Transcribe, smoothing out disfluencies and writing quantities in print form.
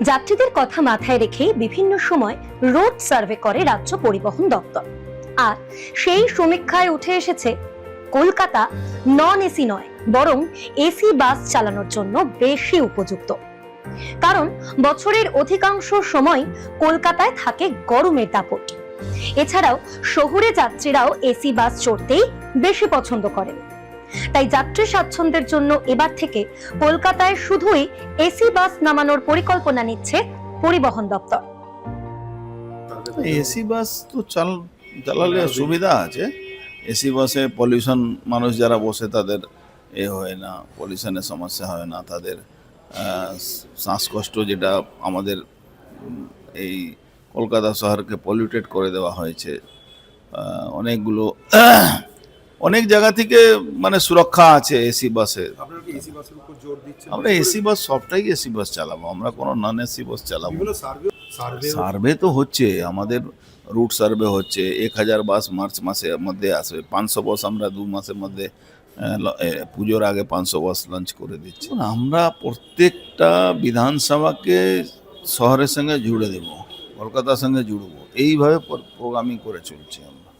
যাত্রীদের কথা মাথায় রেখে বিভিন্ন সময় রোড সার্ভে করে রাজ্য পরিবহন দপ্তর। আর সেই সমীক্ষায় উঠে এসেছে কলকাতা নন এসি নয় বরং এসি বাস চালানোর জন্য বেশি উপযুক্ত। কারণ বছরের অধিকাংশ সময় কলকাতায় থাকে গরমের দাপট। এছাড়াও শহুরে যাত্রীরাও এসি বাস চড়তেই বেশি পছন্দ করেন। তাই যাত্রী স্বাচ্ছন্দ্যের জন্য এবার থেকে কলকাতায় শুধুই এসি বাস নামানোর পরিকল্পনা নিচ্ছে পরিবহন দপ্তর। এসি বাস তো চালালে সুবিধা আছে। এসি বাসে পলিউশন, মানুষ যারা বসে তাদের হয় না, পলিউশনের সমস্যা হয় না, তাদের শ্বাসকষ্ট, যেটা আমাদের এই কলকাতা শহরকে পলিউটেড করে দেওয়া হয়েছে অনেকগুলো অনেক জায়গা থেকে, মানে সুরক্ষা আছে এসি বাসে। আমরা এসি বাস সবটাই এসি বাস চালাবো, আমরা কোনো নন এসি বাস চালাবো। সার্ভে তো হচ্ছে, আমাদের রুট সার্ভে হচ্ছে। 1000 বাস মার্চ মাসের মধ্যে আসবে, 500 বাস আমরা 2 মাসের মধ্যে পুজোর আগে 500 বাস লঞ্চ করে দিচ্ছি। আমরা প্রত্যেকটা বিধানসভাকে শহরের সঙ্গে জুড়ে দেব, কলকাতার সঙ্গে জুড়বো, এইভাবে প্রোগ্রামিং করে চলছে আমরা।